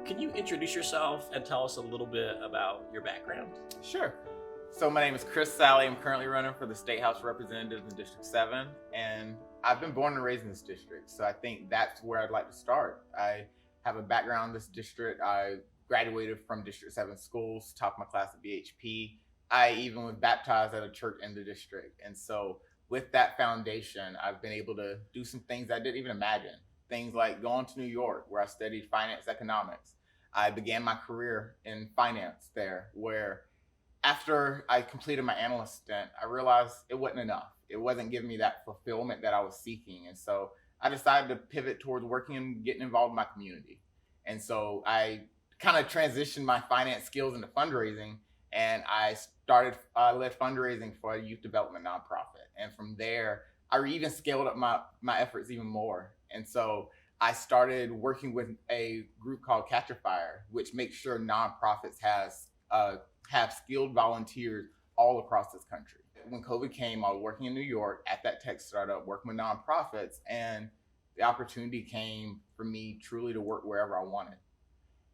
Can you introduce yourself and tell us a little bit about your background? Sure. So my name is Chris Salley. I'm currently running for the State House Representative in District 7, and I've been born and raised in this district, so I think that's where I'd like to start. I have a background in this district. I graduated from District 7 schools, top of my class at BHP. I even was baptized at a church in the district, and so with that foundation, I've been able to do some things I didn't even imagine. Things like going to New York, where I studied finance economics. I began my career in finance there, where after I completed my analyst stint, I realized it wasn't enough. It wasn't giving me that fulfillment that I was seeking. And so I decided to pivot towards working and getting involved in my community. And so I kind of transitioned my finance skills into fundraising, and I led fundraising for a youth development nonprofit. And from there, I even scaled up my efforts even more. And so I started working with a group called Catch a Fire, which makes sure nonprofits have skilled volunteers all across this country. When COVID came, I was working in New York at that tech startup, working with nonprofits, and the opportunity came for me truly to work wherever I wanted.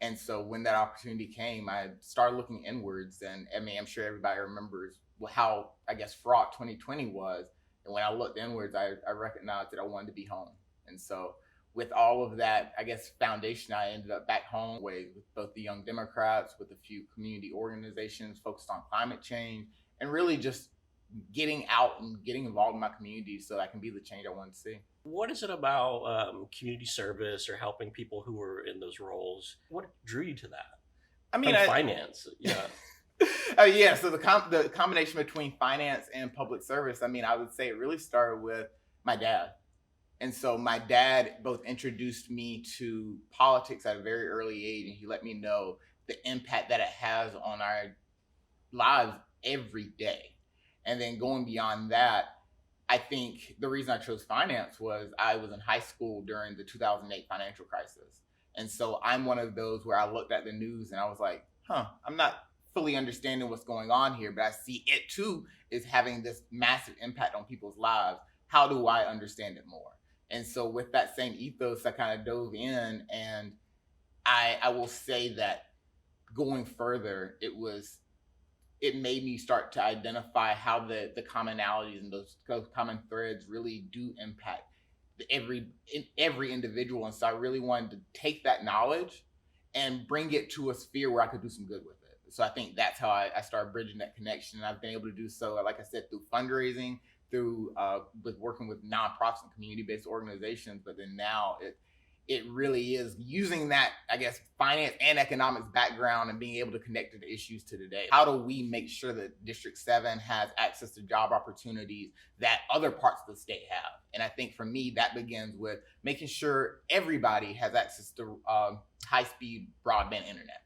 And so when that opportunity came, I started looking inwards, and I mean, I'm sure everybody remembers how, I guess, fraught 2020 was. And when I looked inwards, I recognized that I wanted to be home. And so with all of that, I guess, foundation, I ended up back home with both the Young Democrats, with a few community organizations focused on climate change, and really just getting out and getting involved in my community so that I can be the change I want to see. What is it about community service or helping people who are in those roles? What drew you to that? I mean, finance, yeah. Yeah, so the combination between finance and public service, I mean, I would say it really started with my dad. And so my dad both introduced me to politics at a very early age, and he let me know the impact that it has on our lives every day. And then going beyond that, I think the reason I chose finance was I was in high school during the 2008 financial crisis. And so I'm one of those where I looked at the news and I was like, I'm not fully understanding what's going on here, but I see it too is having this massive impact on people's lives. How do I understand it more? And so with that same ethos, I kind of dove in, and I will say that going further, it made me start to identify how the commonalities and those common threads really do impact every individual. And so I really wanted to take that knowledge and bring it to a sphere where I could do some good with it. So I think that's how I started bridging that connection. And I've been able to do so, like I said, through fundraising, through with working with nonprofits and community-based organizations, but then now it really is using that, I guess, finance and economics background and being able to connect to the issues to today. How do we make sure that District 7 has access to job opportunities that other parts of the state have? And I think for me, that begins with making sure everybody has access to high-speed broadband internet.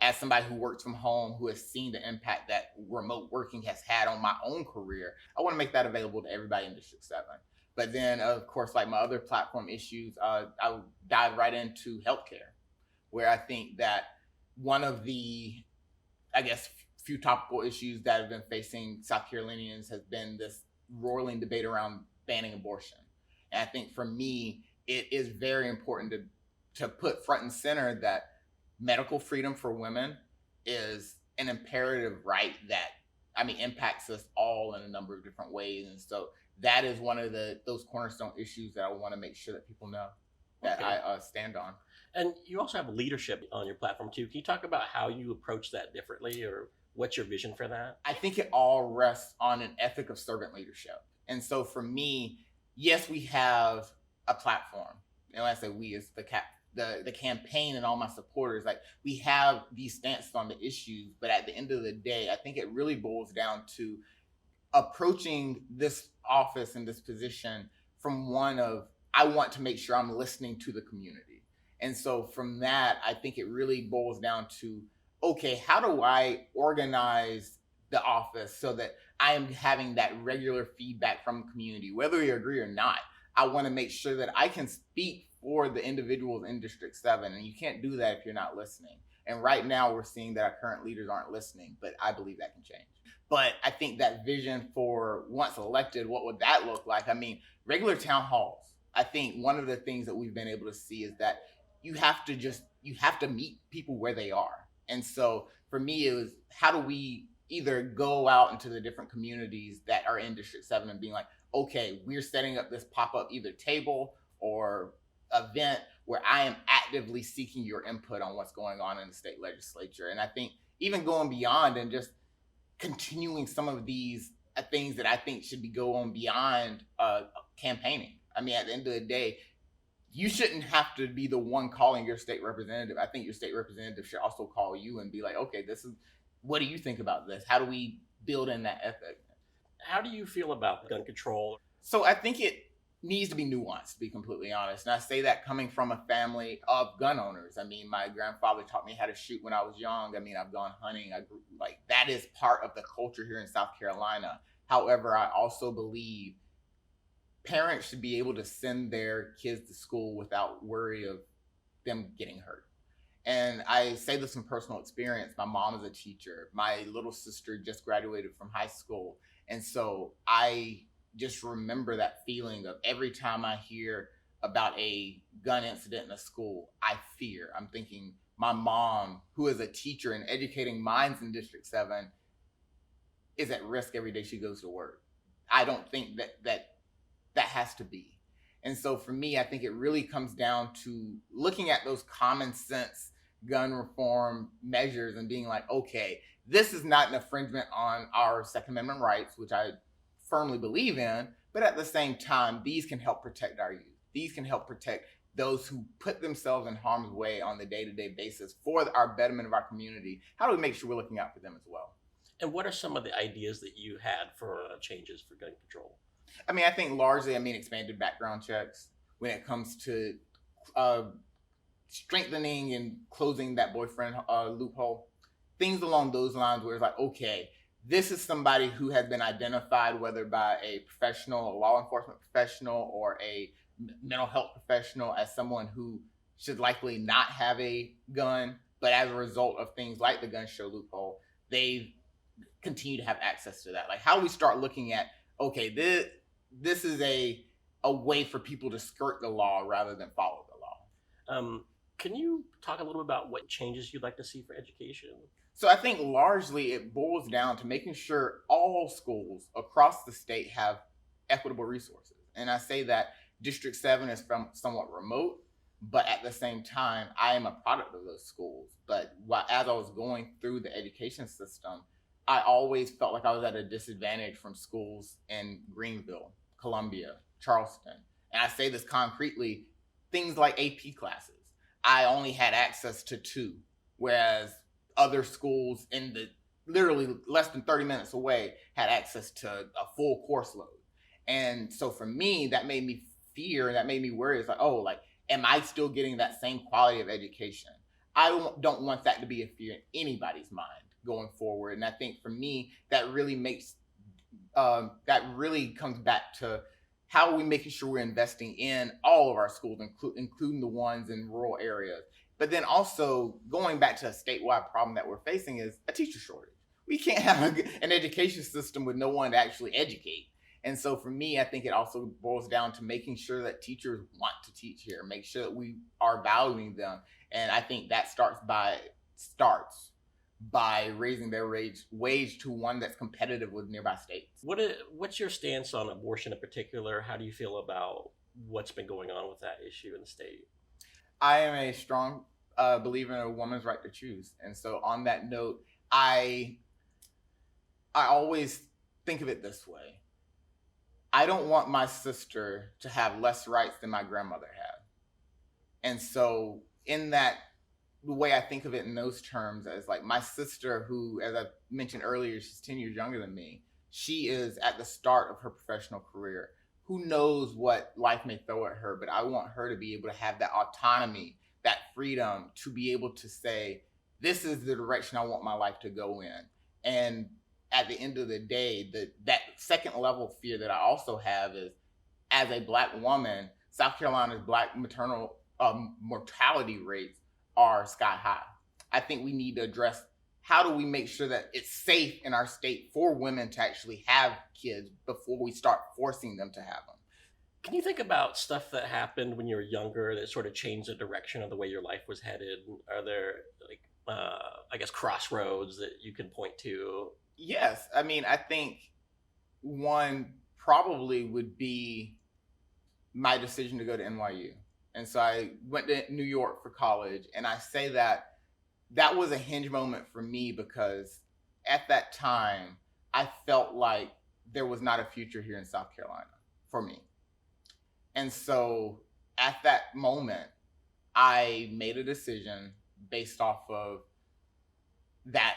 As somebody who works from home, who has seen the impact that remote working has had on my own career, I want to make that available to everybody in District 7. But then, of course, like my other platform issues, I would dive right into healthcare, where I think that one of the, I guess, few topical issues that have been facing South Carolinians has been this roiling debate around banning abortion. And I think for me, it is very important to put front and center that medical freedom for women is an imperative right that, I mean, impacts us all in a number of different ways. And so that is one of those cornerstone issues that I want to make sure that people know that I stand on. And you also have leadership on your platform too. Can you talk about how you approach that differently, or what's your vision for that? I think it all rests on an ethic of servant leadership. And so for me, yes, we have a platform. And when I say we, it's the campaign and all my supporters, like we have these stances on the issues, but at the end of the day, I think it really boils down to approaching this office and this position from one of, I want to make sure I'm listening to the community. And so from that, I think it really boils down to, okay, how do I organize the office so that I am having that regular feedback from the community, whether you agree or not? I want to make sure that I can speak for the individuals in District 7, and you can't do that if you're not listening. And right now we're seeing that our current leaders aren't listening, but I believe that can change. But I think that vision for once elected, what would that look like? I mean, regular town halls. I think one of the things that we've been able to see is that you have to meet people where they are. And so for me, it was, how do we either go out into the different communities that are in District 7 and being like, okay, we're setting up this pop-up either table or event where I am actively seeking your input on what's going on in the state legislature. And I think even going beyond and just continuing some of these things that I think should be going beyond campaigning. I mean, at the end of the day, you shouldn't have to be the one calling your state representative. I think your state representative should also call you and be like, okay, what do you think about this? How do we build in that ethic? How do you feel about gun control? So I think it needs to be nuanced, to be completely honest. And I say that coming from a family of gun owners. I mean, my grandfather taught me how to shoot when I was young. I mean, I've gone hunting. Like, that is part of the culture here in South Carolina. However, I also believe parents should be able to send their kids to school without worry of them getting hurt. And I say this from personal experience. My mom is a teacher. My little sister just graduated from high school. And so I just remember that feeling of every time I hear about a gun incident in a school, I fear. I'm thinking, my mom, who is a teacher and educating minds in District 7, is at risk every day she goes to work. I don't think that has to be. And so for me, I think it really comes down to looking at those common sense gun reform measures and being like, okay, this is not an infringement on our Second Amendment rights, which I firmly believe in, but at the same time, these can help protect our youth. These can help protect those who put themselves in harm's way on the day-to-day basis for our betterment of our community. How do we make sure we're looking out for them as well? And what are some of the ideas that you had for changes for gun control? I mean, I think largely, expanded background checks when it comes to strengthening and closing that boyfriend loophole. Things along those lines where it's like, okay, this is somebody who has been identified, whether by a professional, a law enforcement professional, or a mental health professional, as someone who should likely not have a gun, but as a result of things like the gun show loophole, they continue to have access to that. Like, how do we start looking at, okay, this is a way for people to skirt the law rather than follow the law. Can you talk a little about what changes you'd like to see for education? So I think largely it boils down to making sure all schools across the state have equitable resources. And I say that District 7 is somewhat remote, but at the same time, I am a product of those schools. But as I was going through the education system, I always felt like I was at a disadvantage from schools in Greenville, Columbia, Charleston. And I say this concretely, things like AP classes. I only had access to 2, whereas other schools in the literally less than 30 minutes away had access to a full course load. And so for me, that made me fear, and that made me worry. It's like, oh, like, am I still getting that same quality of education? I don't want that to be a fear in anybody's mind going forward. And I think for me, that really comes back to how are we making sure we're investing in all of our schools, including the ones in rural areas. But then also going back to a statewide problem that we're facing is a teacher shortage. We can't have an education system with no one to actually educate. And so for me, I think it also boils down to making sure that teachers want to teach here, make sure that we are valuing them. And I think that starts by raising their wage to one that's competitive with nearby states. What's your stance on abortion in particular? How do you feel about what's been going on with that issue in the state? I am a strong believer in a woman's right to choose. And so on that note, I always think of it this way. I don't want my sister to have less rights than my grandmother had. And so in that, the way I think of it in those terms as like my sister, who, as I mentioned earlier, she's 10 years younger than me. She is at the start of her professional career. Who knows what life may throw at her, but I want her to be able to have that autonomy, that freedom to be able to say, this is the direction I want my life to go in. And at the end of the day, that second level fear that I also have is, as a Black woman, South Carolina's Black maternal mortality rates are sky high. I think we need to address, how do we make sure that it's safe in our state for women to actually have kids before we start forcing them to have them? Can you think about stuff that happened when you were younger that sort of changed the direction of the way your life was headed? Are there like, I guess, crossroads that you can point to? Yes, I mean, I think one probably would be my decision to go to NYU. And so I went to New York for college. And I say that that was a hinge moment for me because at that time, I felt like there was not a future here in South Carolina for me. And so at that moment, I made a decision based off of that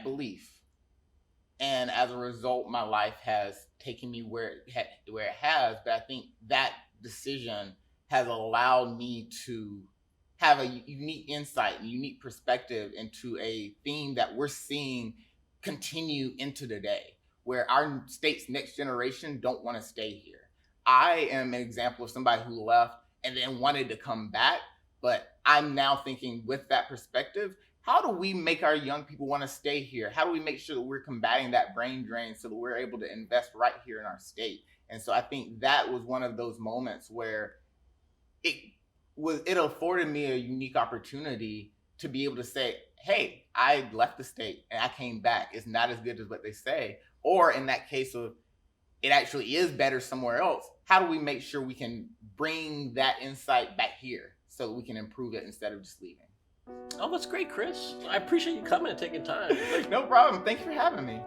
belief. And as a result, my life has taken me where it has. But I think that decision has allowed me to have a unique insight and unique perspective into a theme that we're seeing continue into today, where our state's next generation don't want to stay here. I am an example of somebody who left and then wanted to come back, but I'm now thinking with that perspective, how do we make our young people want to stay here? How do we make sure that we're combating that brain drain so that we're able to invest right here in our state? And so I think that was one of those moments where it afforded me a unique opportunity to be able to say, hey, I left the state and I came back. It's not as good as what they say. Or in that case of it actually is better somewhere else, how do we make sure we can bring that insight back here so that we can improve it instead of just leaving? Oh, that's great, Chris. I appreciate you coming and taking time. No problem. Thank you for having me.